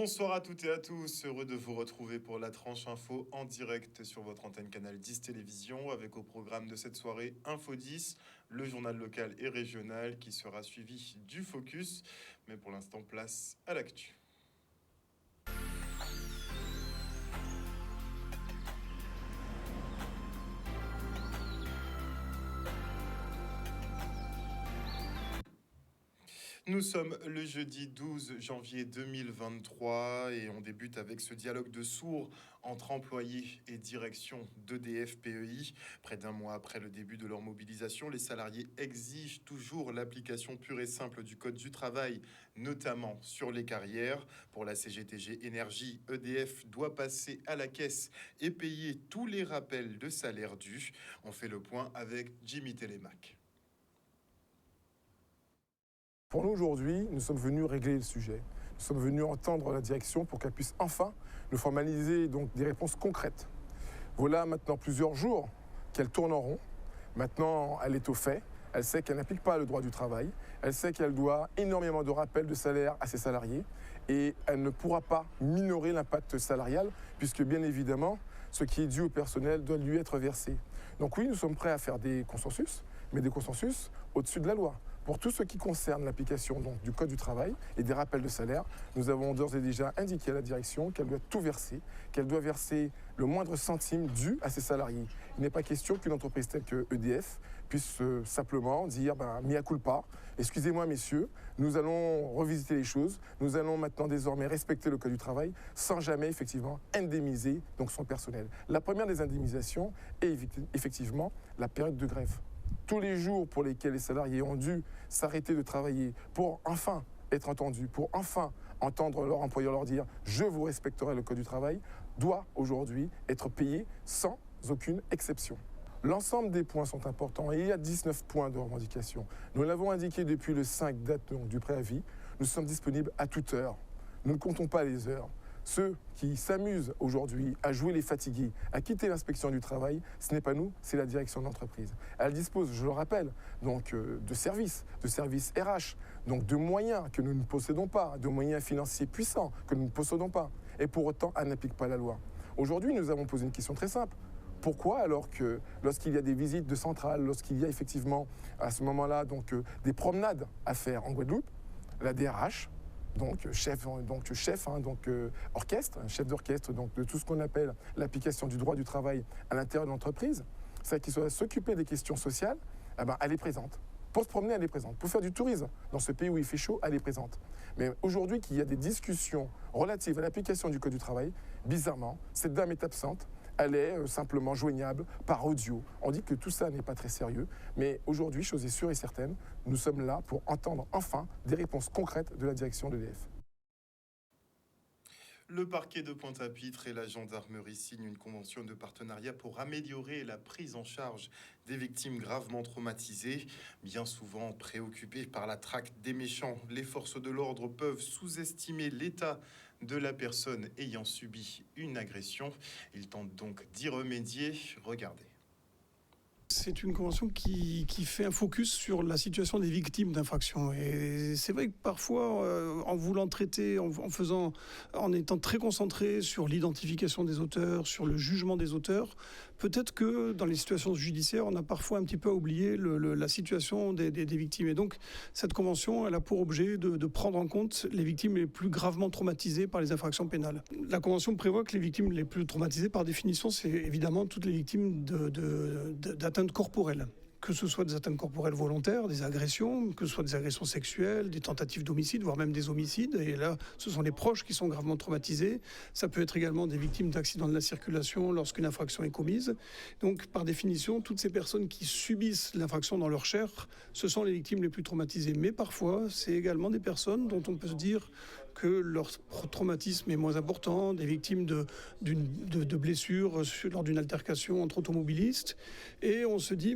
Bonsoir à toutes et à tous, heureux de vous retrouver pour la tranche info en direct sur votre antenne Canal 10 Télévision avec au programme de cette soirée Info 10, le journal local et régional qui sera suivi du focus. Mais pour l'instant, place à l'actu. Nous sommes le jeudi 12 janvier 2023 et on débute avec ce dialogue de sourds entre employés et direction d'EDF PEI. Près d'un mois après le début de leur mobilisation, les salariés exigent toujours l'application pure et simple du Code du travail, notamment sur les carrières. Pour la CGTG Énergie, EDF doit passer à la caisse et payer tous les rappels de salaire dus. On fait le point avec Jimmy Télémac. Pour nous, aujourd'hui, nous sommes venus régler le sujet. Nous sommes venus entendre la direction pour qu'elle puisse enfin nous formaliser donc des réponses concrètes. Voilà maintenant plusieurs jours qu'elle tourne en rond. Maintenant, elle est au fait. Elle sait qu'elle n'applique pas le droit du travail. Elle sait qu'elle doit énormément de rappels de salaire à ses salariés. Et elle ne pourra pas minorer l'impact salarial, puisque bien évidemment, ce qui est dû au personnel doit lui être versé. Donc oui, nous sommes prêts à faire des consensus, mais des consensus au-dessus de la loi. Pour tout ce qui concerne l'application du Code du travail et des rappels de salaire, nous avons d'ores et déjà indiqué à la direction qu'elle doit tout verser, qu'elle doit verser le moindre centime dû à ses salariés. Il n'est pas question qu'une entreprise telle que EDF puisse simplement dire mea culpa, excusez-moi messieurs, nous allons revisiter les choses, nous allons maintenant désormais respecter le Code du travail sans jamais effectivement indemniser donc son personnel. La première des indemnisations est effectivement la période de grève. Tous les jours pour lesquels les salariés ont dû s'arrêter de travailler pour enfin être entendus, pour enfin entendre leur employeur leur dire « je vous respecterai le Code du travail », doit aujourd'hui être payé sans aucune exception. L'ensemble des points sont importants et il y a 19 points de revendication. Nous l'avons indiqué depuis le 5 date du préavis, nous sommes disponibles à toute heure. Nous ne comptons pas les heures. Ceux qui s'amusent aujourd'hui à jouer les fatigués, à quitter l'inspection du travail, ce n'est pas nous, c'est la direction de l'entreprise. Elle dispose, je le rappelle, donc, de services RH, donc de moyens que nous ne possédons pas, de moyens financiers puissants que nous ne possédons pas. Et pour autant, elle n'applique pas la loi. Aujourd'hui, nous avons posé une question très simple. Pourquoi, alors que lorsqu'il y a des visites de centrales, lorsqu'il y a effectivement à ce moment-là des promenades à faire en Guadeloupe, la DRH, chef d'orchestre de tout ce qu'on appelle l'application du droit du travail à l'intérieur de l'entreprise, c'est qui doit s'occuper des questions sociales, elle est présente. Pour se promener, elle est présente. Pour faire du tourisme dans ce pays où il fait chaud, elle est présente. Mais aujourd'hui, qu'il y a des discussions relatives à l'application du Code du travail, bizarrement, cette dame est absente. Elle est simplement joignable par audio. On dit que tout ça n'est pas très sérieux, mais aujourd'hui, chose est sûre et certaine, nous sommes là pour entendre enfin des réponses concrètes de la direction d'EDF. Le parquet de Pointe-à-Pitre et la gendarmerie signent une convention de partenariat pour améliorer la prise en charge des victimes gravement traumatisées. Bien souvent préoccupées par la traque des méchants, les forces de l'ordre peuvent sous-estimer l'état de la personne ayant subi une agression. Ils tentent donc d'y remédier. Regardez. C'est une convention qui fait un focus sur la situation des victimes d'infractions. Et c'est vrai que parfois, en voulant traiter, en étant très concentré sur l'identification des auteurs, sur le jugement des auteurs, peut-être que dans les situations judiciaires, on a parfois un petit peu oublié la situation des victimes. Et donc, cette convention, elle a pour objet de prendre en compte les victimes les plus gravement traumatisées par les infractions pénales. La convention prévoit que les victimes les plus traumatisées, par définition, c'est évidemment toutes les victimes d'atteintes corporelles. Que ce soit des atteintes corporelles volontaires, des agressions, que ce soit des agressions sexuelles, des tentatives d'homicide, voire même des homicides. Et là, ce sont les proches qui sont gravement traumatisés. Ça peut être également des victimes d'accidents de la circulation lorsqu'une infraction est commise. Donc, par définition, toutes ces personnes qui subissent l'infraction dans leur chair, ce sont les victimes les plus traumatisées. Mais parfois, c'est également des personnes dont on peut se dire que leur traumatisme est moins important, des victimes de blessures lors d'une altercation entre automobilistes. Et on se dit,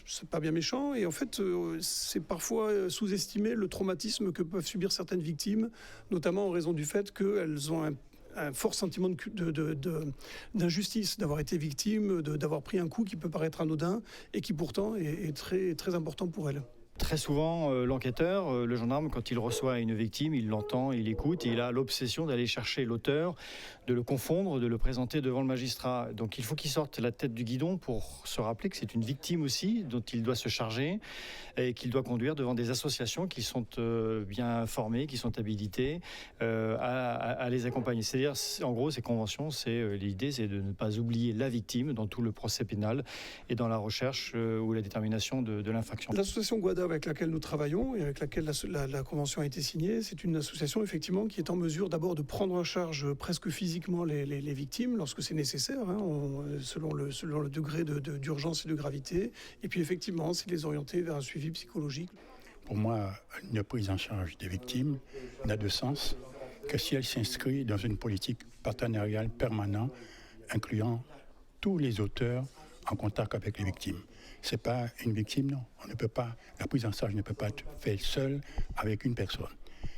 c'est pas bien méchant. Et en fait, c'est parfois sous-estimer le traumatisme que peuvent subir certaines victimes, notamment en raison du fait qu'elles ont un fort sentiment d'injustice, d'avoir été victime, d'avoir pris un coup qui peut paraître anodin et qui pourtant est très, très important pour elles. Très souvent, l'enquêteur, le gendarme, quand il reçoit une victime, il l'entend, il écoute, et il a l'obsession d'aller chercher l'auteur, de le confondre, de le présenter devant le magistrat. Donc il faut qu'il sorte la tête du guidon pour se rappeler que c'est une victime aussi dont il doit se charger et qu'il doit conduire devant des associations qui sont bien formées, qui sont habilitées à les accompagner. C'est-à-dire, en gros, ces conventions, l'idée, c'est de ne pas oublier la victime dans tout le procès pénal et dans la recherche ou la détermination de l'infraction. L'association Guada avec laquelle nous travaillons et avec laquelle la convention a été signée, c'est une association effectivement qui est en mesure d'abord de prendre en charge presque physiquement les victimes lorsque c'est nécessaire, selon le degré d'urgence et de gravité. Et puis effectivement, c'est de les orienter vers un suivi psychologique. Pour moi, une prise en charge des victimes n'a de sens que si elle s'inscrit dans une politique partenariale permanente incluant tous les auteurs en contact avec les victimes. Ce n'est pas une victime, non. La prise en charge ne peut pas être faite seule avec une personne.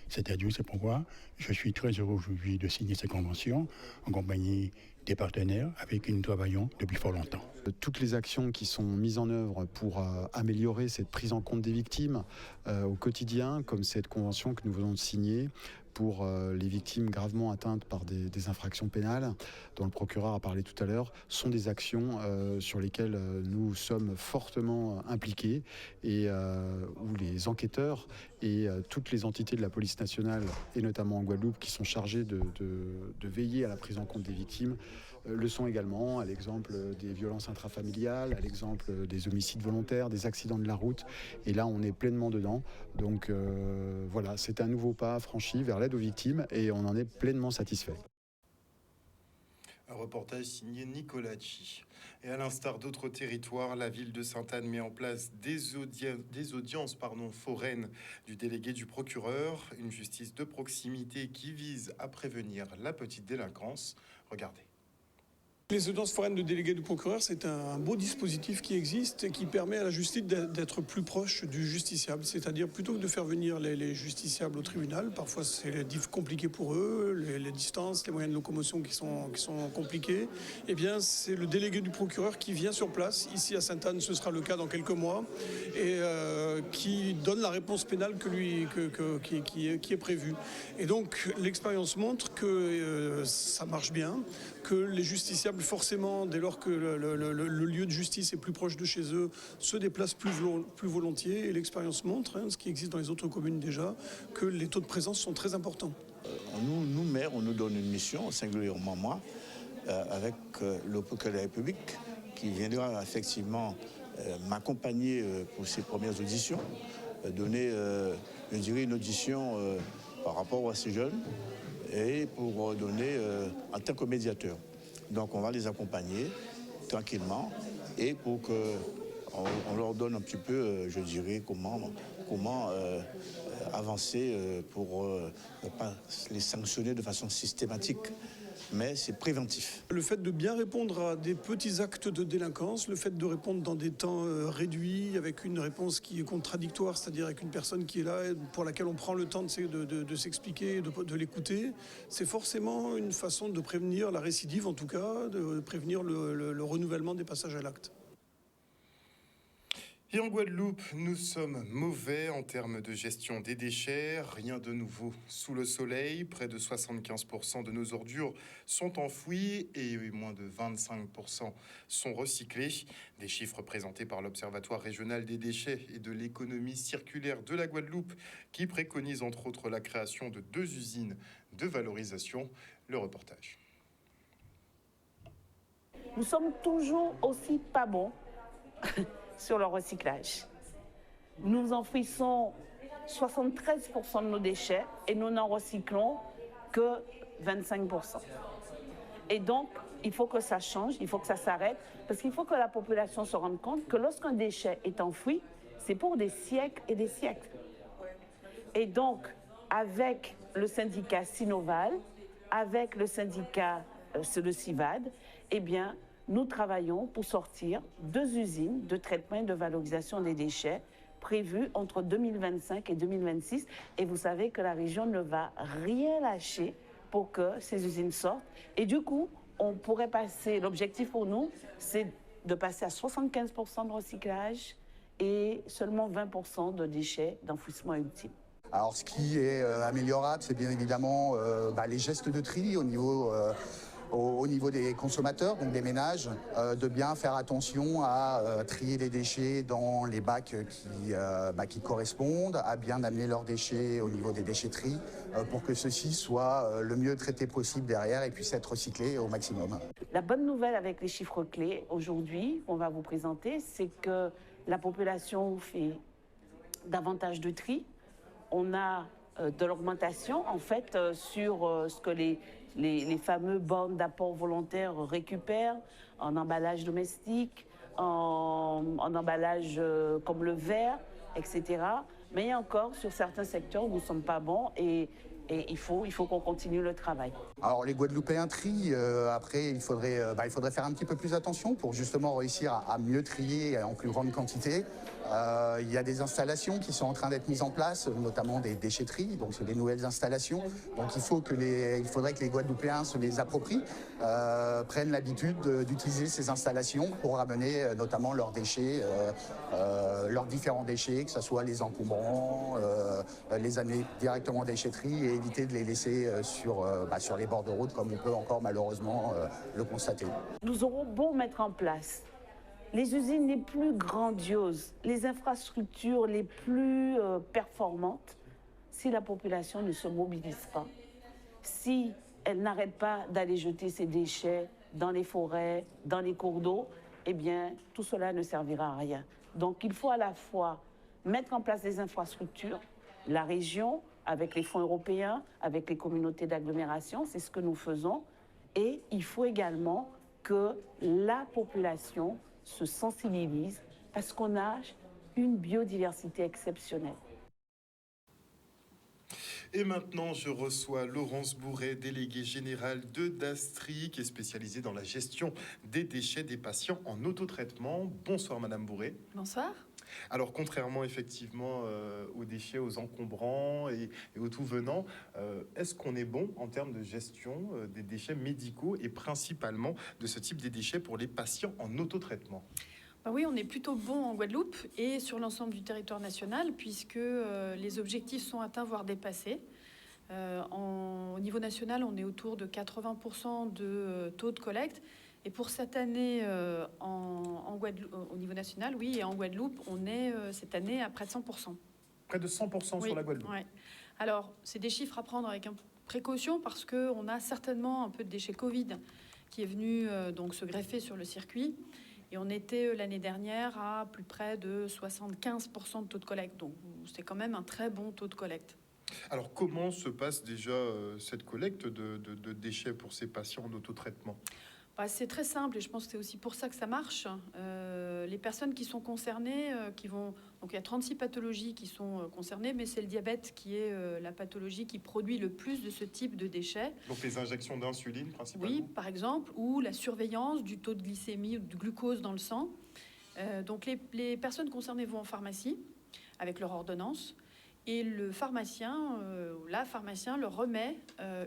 C'est-à-dire, c'est pourquoi je suis très heureux aujourd'hui de signer cette convention en compagnie des partenaires avec qui nous travaillons depuis fort longtemps. Toutes les actions qui sont mises en œuvre pour améliorer cette prise en compte des victimes au quotidien, comme cette convention que nous venons de signer pour les victimes gravement atteintes par des infractions pénales, dont le procureur a parlé tout à l'heure, sont des actions sur lesquelles nous sommes fortement impliqués et où les enquêteurs et toutes les entités de la police nationale, et notamment en Guadeloupe, qui sont chargés de veiller à la prise en compte des victimes, le sont également, à l'exemple des violences intrafamiliales, à l'exemple des homicides volontaires, des accidents de la route. Et là, on est pleinement dedans. Donc voilà, c'est un nouveau pas franchi vers l'aide aux victimes et on en est pleinement satisfait. Un reportage signé Nicolas Chi. Et à l'instar d'autres territoires, la ville de Sainte-Anne met en place des audiences foraines du délégué du procureur, une justice de proximité qui vise à prévenir la petite délinquance. Regardez. Les audiences foraines de délégués du procureur, c'est un beau dispositif qui existe et qui permet à la justice d'être plus proche du justiciable. C'est-à-dire, plutôt que de faire venir les justiciables au tribunal, parfois c'est compliqué pour eux, les distances, les moyens de locomotion qui sont compliqués, eh bien c'est le délégué du procureur qui vient sur place. Ici à Sainte-Anne, ce sera le cas dans quelques mois, et qui donne la réponse pénale qui est prévue. Et donc l'expérience montre que ça marche bien, que les justiciables, forcément, dès lors que le lieu de justice est plus proche de chez eux, se déplacent plus volontiers. Et l'expérience montre, ce qui existe dans les autres communes déjà, que les taux de présence sont très importants. Nous, maires, on nous donne une mission, singulièrement moi, avec le procureur de la République, qui viendra effectivement m'accompagner pour ces premières auditions, donner, je dirais, une audition par rapport à ces jeunes, et pour donner en tant que médiateur. Donc on va les accompagner tranquillement et pour qu'on leur donne un petit peu, je dirais, comment avancer pour ne pas les sanctionner de façon systématique. Mais c'est préventif. Le fait de bien répondre à des petits actes de délinquance, le fait de répondre dans des temps réduits, avec une réponse qui est contradictoire, c'est-à-dire avec une personne qui est là, pour laquelle on prend le temps de s'expliquer, de l'écouter, c'est forcément une façon de prévenir la récidive, en tout cas, de prévenir le renouvellement des passages à l'acte. Et en Guadeloupe, nous sommes mauvais en termes de gestion des déchets. Rien de nouveau sous le soleil. Près de 75% de nos ordures sont enfouies et moins de 25% sont recyclées. Des chiffres présentés par l'Observatoire régional des déchets et de l'économie circulaire de la Guadeloupe qui préconise entre autres la création de 2 usines de valorisation. Le reportage. Nous sommes toujours aussi pas bons sur le recyclage. Nous enfouissons 73% de nos déchets et nous n'en recyclons que 25%. Et donc, il faut que ça change, il faut que ça s'arrête, parce qu'il faut que la population se rende compte que lorsqu'un déchet est enfoui, c'est pour des siècles et des siècles. Et donc, avec le syndicat Sinoval, avec le syndicat le CIVAD, eh bien, nous travaillons pour sortir 2 usines de traitement et de valorisation des déchets prévues entre 2025 et 2026. Et vous savez que la région ne va rien lâcher pour que ces usines sortent. Et du coup, on pourrait passer, l'objectif pour nous, c'est de passer à 75% de recyclage et seulement 20% de déchets d'enfouissement ultime. Alors ce qui est améliorable, c'est bien évidemment les gestes de tri au niveau des consommateurs, donc des ménages, de bien faire attention à trier les déchets dans les bacs qui correspondent, à bien amener leurs déchets au niveau des déchetteries pour que ceux-ci soient le mieux traités possible derrière et puissent être recyclés au maximum. La bonne nouvelle avec les chiffres clés aujourd'hui qu'on va vous présenter, c'est que la population fait davantage de tri. On a de l'augmentation en fait sur ce que les fameux bornes d'apport volontaire récupèrent en emballage domestique, en emballage comme le verre, etc. Mais il y a encore sur certains secteurs où nous ne sommes pas bons et il faut qu'on continue le travail. Alors les Guadeloupéens trient, après il faudrait faire un petit peu plus attention pour justement réussir à mieux trier en plus grande quantité. Il y a des installations qui sont en train d'être mises en place, notamment des déchetteries, donc c'est des nouvelles installations. Donc il faudrait que les Guadeloupéens se les approprient, prennent l'habitude d'utiliser ces installations pour ramener notamment leurs déchets, leurs différents déchets, que ce soit les encombrants, les amener directement en déchetterie et éviter de les laisser sur les bords de route comme on peut encore malheureusement le constater. Nous aurons beau mettre en place les usines les plus grandioses, les infrastructures les plus performantes, si la population ne se mobilise pas, si elle n'arrête pas d'aller jeter ses déchets dans les forêts, dans les cours d'eau, eh bien, tout cela ne servira à rien. Donc, il faut à la fois mettre en place des infrastructures, la région, avec les fonds européens, avec les communautés d'agglomération, c'est ce que nous faisons, et il faut également que la population se sensibilise parce qu'on a une biodiversité exceptionnelle. Et maintenant, je reçois Laurence Bourret, déléguée générale de Dastri, qui est spécialisée dans la gestion des déchets des patients en autotraitement. Bonsoir Madame Bourret. Bonsoir. Alors, contrairement effectivement aux déchets, aux encombrants et aux tout venants, est-ce qu'on est bon en termes de gestion des déchets médicaux et principalement de ce type de déchets pour les patients en autotraitement ? Oui, on est plutôt bon en Guadeloupe et sur l'ensemble du territoire national puisque les objectifs sont atteints, voire dépassés. Au niveau national, on est autour de 80% de taux de collecte. Et pour cette année, au niveau national, oui, et en Guadeloupe, on est cette année à près de 100%. Près de 100% oui, sur la Guadeloupe. Oui. Alors, c'est des chiffres à prendre avec précaution parce qu'on a certainement un peu de déchets Covid qui est venu donc se greffer sur le circuit. Et on était l'année dernière à plus près de 75% de taux de collecte. Donc, c'est quand même un très bon taux de collecte. Alors, comment se passe déjà cette collecte de déchets pour ces patients en autotraitement ? C'est très simple et je pense que c'est aussi pour ça que ça marche. Les personnes qui sont concernées, donc il y a 36 pathologies qui sont concernées, mais c'est le diabète qui est la pathologie qui produit le plus de ce type de déchets. Donc les injections d'insuline principalement ? Oui, par exemple, ou la surveillance du taux de glycémie ou de glucose dans le sang. Donc les personnes concernées vont en pharmacie avec leur ordonnance. Et le pharmacien, la pharmacien leur remet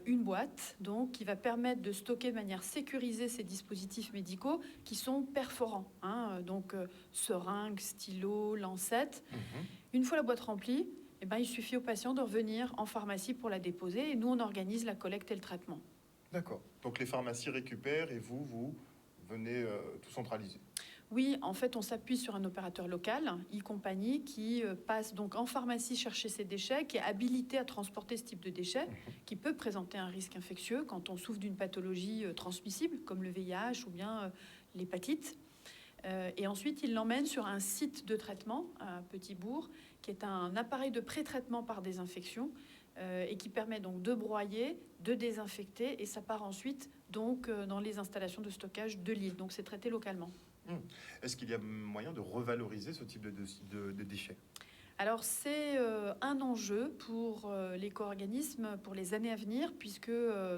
une boîte donc, qui va permettre de stocker de manière sécurisée ces dispositifs médicaux qui sont perforants. Donc seringues, stylos, lancettes. Une fois la boîte remplie, il suffit au patient de revenir en pharmacie pour la déposer. Et nous, on organise la collecte et le traitement. D'accord. Donc les pharmacies récupèrent et vous venez tout centraliser. Oui, en fait, on s'appuie sur un opérateur local, e-compagnie, qui passe donc en pharmacie chercher ces déchets, qui est habilité à transporter ce type de déchets, qui peut présenter un risque infectieux quand on souffre d'une pathologie transmissible, comme le VIH ou bien l'hépatite. Et ensuite, il l'emmène sur un site de traitement à Petit-Bourg, qui est un appareil de pré-traitement par désinfection, et qui permet donc de broyer, de désinfecter, et ça part ensuite donc dans les installations de stockage de l'île. Donc c'est traité localement. Est-ce qu'il y a moyen de revaloriser ce type de déchets ? Alors c'est un enjeu pour l'éco-organisme pour les années à venir, puisque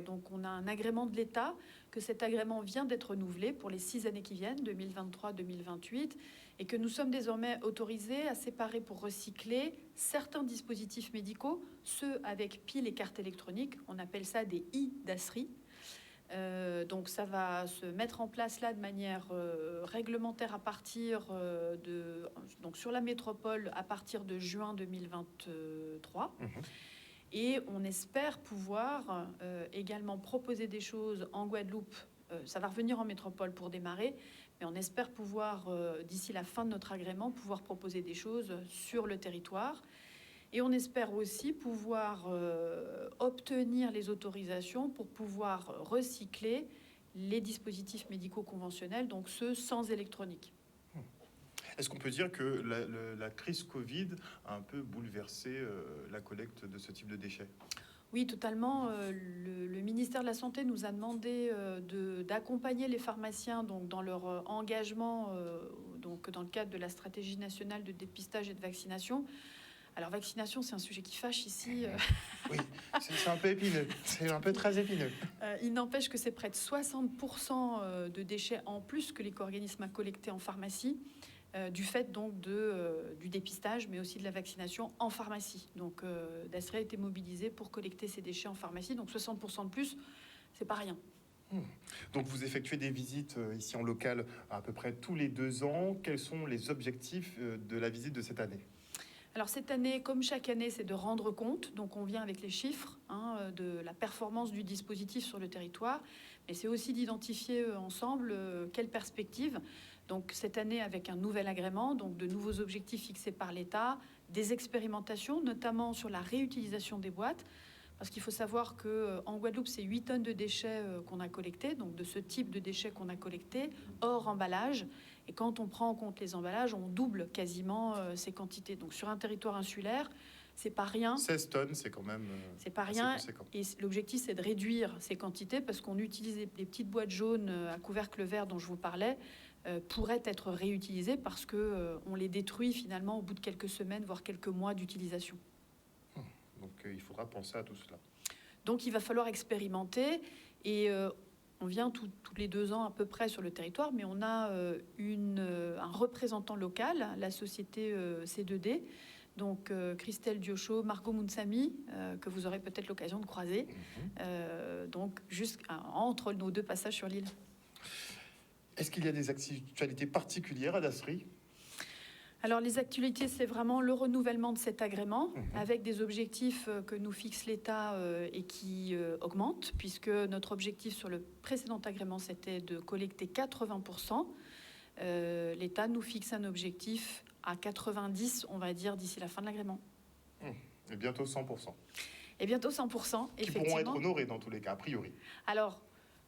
donc on a un agrément de l'État, que cet agrément vient d'être renouvelé pour les 6 années qui viennent, 2023-2028, et que nous sommes désormais autorisés à séparer pour recycler certains dispositifs médicaux, ceux avec piles et cartes électroniques, on appelle ça des e-Dastri, Donc ça va se mettre en place là de manière réglementaire à partir donc sur la métropole à partir de juin 2023. Et on espère pouvoir également proposer des choses en Guadeloupe. Ça va revenir en métropole pour démarrer, mais on espère pouvoir, d'ici la fin de notre agrément, pouvoir proposer des choses sur le territoire. Et on espère aussi pouvoir obtenir les autorisations pour pouvoir recycler les dispositifs médicaux conventionnels, donc ceux sans électronique. Est-ce qu'on peut dire que la crise Covid a un peu bouleversé la collecte de ce type de déchets ? Oui, totalement. Le ministère de la Santé nous a demandé d'accompagner les pharmaciens donc, dans leur engagement donc, dans le cadre de la stratégie nationale de dépistage et de vaccination. Alors, vaccination, c'est un sujet qui fâche ici. Oui, c'est un peu épineux. C'est un peu très épineux. Il n'empêche que c'est près de 60% de déchets en plus que l'éco-organisme a collecté en pharmacie, du fait donc du dépistage, mais aussi de la vaccination en pharmacie. Donc, Dasri a été mobilisé pour collecter ces déchets en pharmacie. Donc, 60% de plus, c'est pas rien. Donc, vous effectuez des visites ici en local à peu près tous les 2 ans. Quels sont les objectifs de la visite de cette année ? Alors cette année, comme chaque année, c'est de rendre compte. Donc on vient avec les chiffres de la performance du dispositif sur le territoire. Mais c'est aussi d'identifier ensemble quelles perspectives. Donc cette année avec un nouvel agrément, donc de nouveaux objectifs fixés par l'État, des expérimentations, notamment sur la réutilisation des boîtes. Parce qu'il faut savoir qu'en Guadeloupe, c'est 8 tonnes de déchets qu'on a collectés, donc de ce type de déchets qu'on a collectés, hors emballage. Et quand on prend en compte les emballages, on double quasiment ces quantités. Donc sur un territoire insulaire, c'est pas rien. 16 tonnes, c'est quand même c'est pas rien. Conséquent. Et l'objectif, c'est de réduire ces quantités parce qu'on utilise les petites boîtes jaunes à couvercle vert dont je vous parlais pourraient être réutilisées parce qu'on les détruit finalement au bout de quelques semaines, voire quelques mois d'utilisation. Donc il faudra penser à tout cela. Donc il va falloir expérimenter et on vient tous les 2 ans à peu près sur le territoire, mais on a un représentant local, la société C2D, donc Christelle Diocho, Margot Mounsami, que vous aurez peut-être l'occasion de croiser, donc juste entre nos 2 passages sur l'île. Est-ce qu'il y a des actualités particulières à Dasri ? Alors les actualités, c'est vraiment le renouvellement de cet agrément avec des objectifs que nous fixe l'État et qui augmentent, puisque notre objectif sur le précédent agrément, c'était de collecter 80%. L'État nous fixe un objectif à 90, on va dire, d'ici la fin de l'agrément. Et bientôt 100%. Et bientôt 100%, qui pourront être honorés dans tous les cas, a priori. Alors,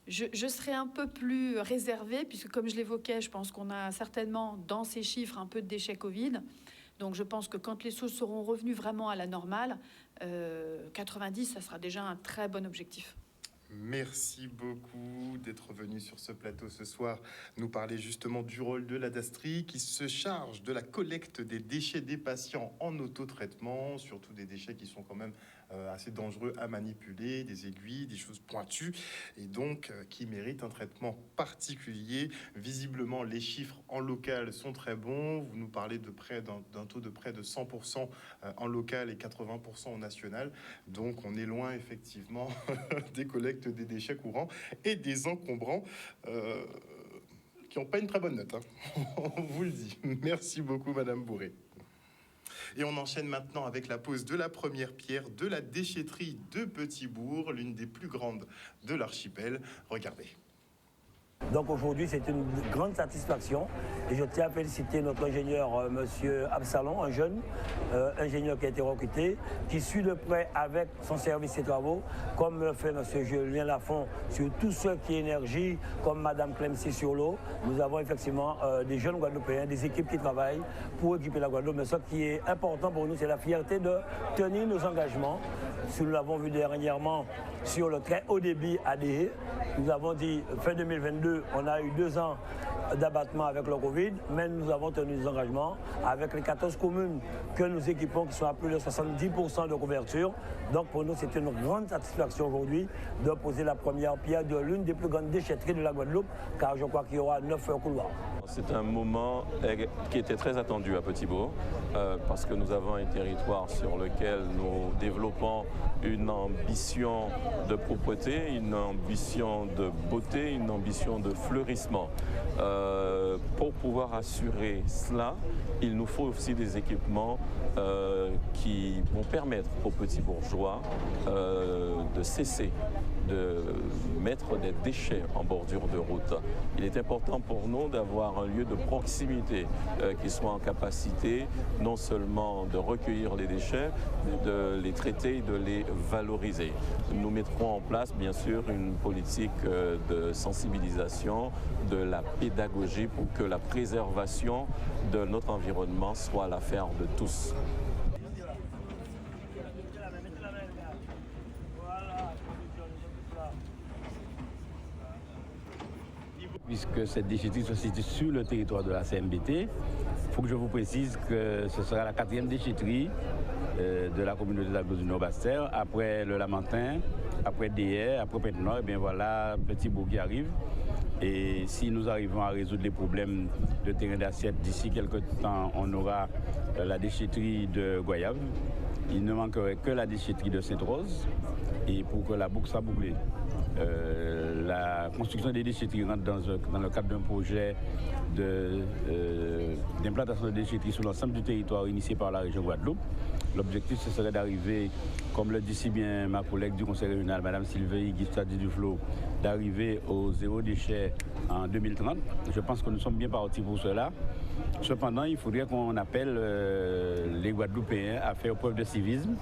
je serai un peu plus réservée, puisque comme je l'évoquais, je pense qu'on a certainement dans ces chiffres un peu de déchets Covid. Donc je pense que quand les choses seront revenues vraiment à la normale, 90, ça sera déjà un très bon objectif. Merci beaucoup d'être venu sur ce plateau ce soir nous parler justement du rôle de la Dasri qui se charge de la collecte des déchets des patients en autotraitement, surtout des déchets qui sont quand même assez dangereux à manipuler, des aiguilles, des choses pointues et donc qui méritent un traitement particulier. Visiblement, les chiffres en local sont très bons. Vous nous parlez d'un taux de près de 100% en local et 80% au national. Donc on est loin effectivement des collectes des déchets courants et des encombrants qui n'ont pas une très bonne note, hein. On vous le dit. Merci beaucoup, Madame Bourré. Et on enchaîne maintenant avec la pose de la première pierre de la déchetterie de Petit-Bourg, l'une des plus grandes de l'archipel. Regardez. Donc aujourd'hui, c'est une grande satisfaction et je tiens à féliciter notre ingénieur, monsieur Absalon, un jeune ingénieur qui a été recruté, qui suit de près avec son service et travaux, comme le fait monsieur Julien Lafont sur tout ce qui est énergie, comme madame Clemcy sur l'eau. Nous avons effectivement des jeunes Guadeloupéens, des équipes qui travaillent pour équiper la Guadeloupe. Mais ce qui est important pour nous, c'est la fierté de tenir nos engagements. Nous l'avons vu dernièrement sur le très haut débit ADE. Nous avons dit fin 2022, 2022, on a eu 2 ans d'abattement avec le Covid, mais nous avons tenu des engagements avec les 14 communes que nous équipons qui sont à plus de 70% de couverture. Donc pour nous, c'est une grande satisfaction aujourd'hui de poser la première pierre de l'une des plus grandes déchetteries de la Guadeloupe, car je crois qu'il y aura 9 couloirs. C'est un moment qui était très attendu à Petit-Bourg parce que nous avons un territoire sur lequel nous développons une ambition de propreté, une ambition de beauté, une ambition de fleurissement. Pour pouvoir assurer cela, il nous faut aussi des équipements qui vont permettre aux petits bourgeois de cesser de mettre des déchets en bordure de route. Il est important pour nous d'avoir un lieu de proximité qui soit en capacité non seulement de recueillir les déchets, mais de les traiter et de les valoriser. Nous mettrons en place bien sûr une politique de sensibilisation, de la pédagogie pour que la préservation de notre environnement soit l'affaire de tous. Puisque cette déchetterie se situe sur le territoire de la CMBT, il faut que je vous précise que ce sera la 4e déchetterie de la communauté d'Aglo-du-Nord-Bastère, après le Lamentin, après Déher, après Pointe-Nord, et bien voilà, Petit-Bourg qui arrive. Et si nous arrivons à résoudre les problèmes de terrain d'assiette, d'ici quelques temps, on aura la déchetterie de Goyave. Il ne manquerait que la déchetterie de Sainte-Rose, et pour que la boucle soit bouclée. La construction des déchetteries rentre dans le cadre d'un projet d'implantation de déchetteries sur l'ensemble du territoire initié par la région Guadeloupe. L'objectif, ce serait d'arriver, comme le dit si bien ma collègue du conseil régional, Mme Sylvie Guistadi Duflo, d'arriver au zéro déchet en 2030. Je pense que nous sommes bien partis pour cela. Cependant, il faudrait qu'on appelle les Guadeloupéens à faire preuve de civisme,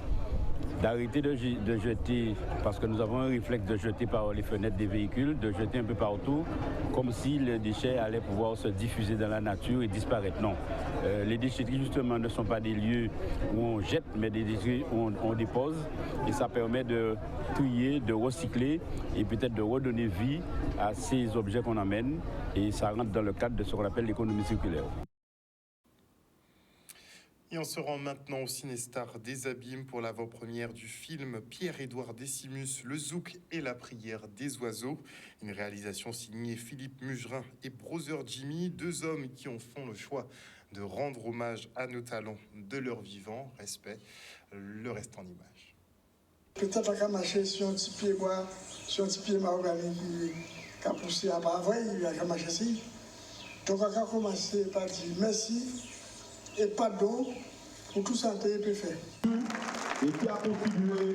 d'arrêter de jeter, parce que nous avons un réflexe de jeter par les fenêtres des véhicules, de jeter un peu partout, comme si les déchets allaient pouvoir se diffuser dans la nature et disparaître. Non. Les déchetteries, justement, ne sont pas des lieux où on jette, mais des déchets où on dépose. Et ça permet de trier, de recycler et peut-être de redonner vie à ces objets qu'on emmène. Et ça rentre dans le cadre de ce qu'on appelle l'économie circulaire. Et on se rend maintenant au Cinestar des Abîmes pour l'avant-première du film Pierre-Édouard Décimus, Le Zouk et la prière des oiseaux. Une réalisation signée Philippe Mugerin et Brother Jimmy, 2 hommes qui ont fait le choix de rendre hommage à nos talents de leur vivant. Respect, le reste en image. Peut-être qu'à marcher sur un petit pied bois, sur un petit pied mahogany qui a poussé à bas, il a marché ici. Donc on a commencé par dire merci et pardon pour tout ça que tu fait.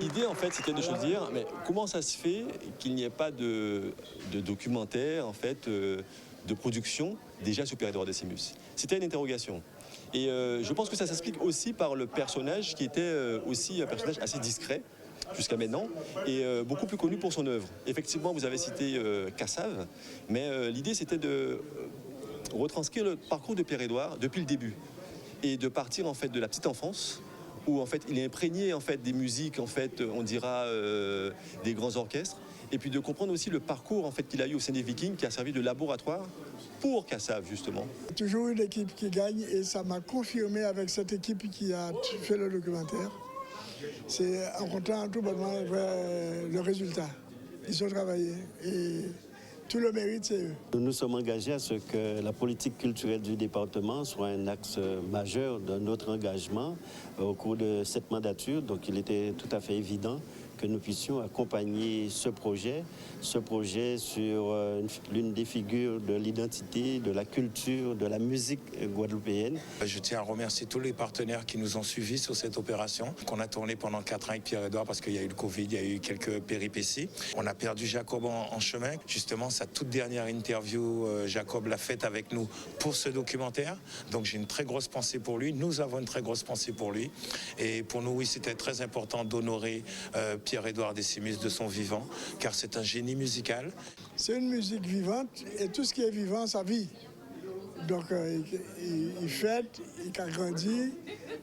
L'idée, en fait, c'était de se dire, mais comment ça se fait qu'il n'y ait pas de documentaire, en fait, de production déjà sur Pierre-Édouard Décimus? C'était une interrogation. Et je pense que ça s'explique aussi par le personnage qui était aussi un personnage assez discret jusqu'à maintenant et beaucoup plus connu pour son œuvre. Effectivement, vous avez cité Cassave, mais l'idée, c'était de retranscrire le parcours de Pierre-Édouard depuis le début et de partir, en fait, de la petite enfance, où en fait il est imprégné en fait des musiques, en fait on dira des grands orchestres, et puis de comprendre aussi le parcours en fait qu'il a eu au sein des Vikings, qui a servi de laboratoire pour Cassave justement. Toujours une équipe qui gagne, et ça m'a confirmé avec cette équipe qui a fait le documentaire. C'est en comptant tout bonnement le résultat. Ils ont travaillé et tout le mérite, c'est eux. Nous nous sommes engagés à ce que la politique culturelle du département soit un axe majeur de notre engagement au cours de cette mandature. Donc il était tout à fait évident que nous puissions accompagner ce projet sur l'une des figures de l'identité, de la culture, de la musique guadeloupéenne. Je tiens à remercier tous les partenaires qui nous ont suivis sur cette opération, qu'on a tournée pendant 4 ans avec Pierre-Édouard, parce qu'il y a eu le Covid, il y a eu quelques péripéties. On a perdu Jacob en chemin. Justement, sa toute dernière interview, Jacob l'a faite avec nous pour ce documentaire. Donc j'ai une très grosse pensée pour lui. Nous avons une très grosse pensée pour lui. Et pour nous, oui, c'était très important d'honorer Pierre-Édouard Décimus de son vivant, car c'est un génie musical. C'est une musique vivante, et tout ce qui est vivant, ça vit. Donc il fête, il a grandi,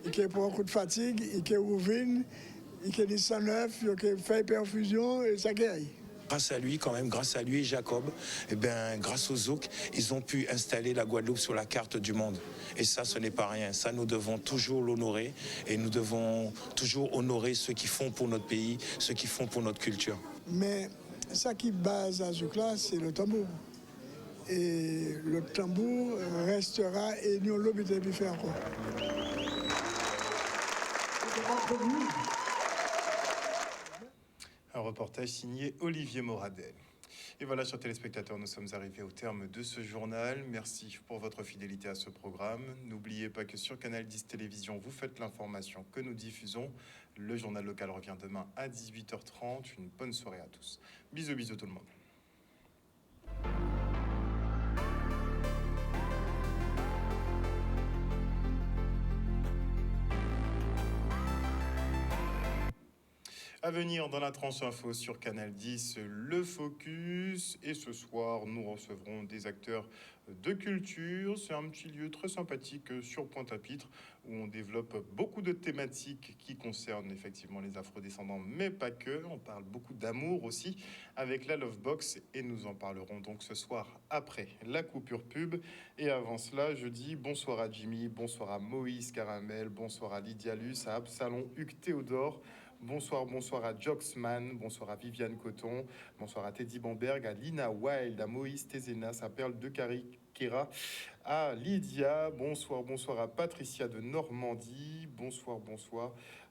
il a pour un coup de fatigue, il a ouvert, il a dit 109, il a fait perfusion, et ça guérit. grâce à lui quand même, grâce à lui et Jacob, eh bien, grâce aux Zouk, ils ont pu installer la Guadeloupe sur la carte du monde. Et ça, ce n'est pas rien. Ça, nous devons toujours l'honorer et nous devons toujours honorer ceux qui font pour notre pays, ceux qui font pour notre culture. Mais ça qui base à Zouk là, c'est le tambour. Et le tambour restera et nous l'obligons de faire encore. Un reportage signé Olivier Moradel. Et voilà, chers téléspectateurs, nous sommes arrivés au terme de ce journal. Merci pour votre fidélité à ce programme. N'oubliez pas que sur Canal 10 Télévision, vous faites l'information que nous diffusons. Le journal local revient demain à 18h30. Une bonne soirée à tous. Bisous, bisous tout le monde. À venir dans la tranche info sur Canal 10, le Focus. Et ce soir, nous recevrons des acteurs de culture. C'est un petit lieu très sympathique sur Pointe-à-Pitre où on développe beaucoup de thématiques qui concernent effectivement les afrodescendants, mais pas que. On parle beaucoup d'amour aussi avec la Lovebox et nous en parlerons donc ce soir après la coupure pub. Et avant cela, je dis bonsoir à Jimmy, bonsoir à Moïse Caramel, bonsoir à Lydia Luce, à Absalon, Hugues Théodore. Bonsoir à Joxman, bonsoir à Viviane Coton, bonsoir à Teddy Bamberg, à Lina Wild, à Moïse Tézénas, à Perle de Cariquera, à Lydia, bonsoir à Patricia de Normandie, bonsoir.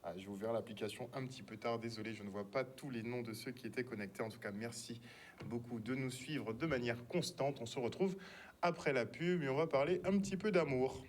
Ah, j'ai ouvert l'application un petit peu tard, désolé, je ne vois pas tous les noms de ceux qui étaient connectés. En tout cas, merci beaucoup de nous suivre de manière constante. On se retrouve après la pub et on va parler un petit peu d'amour.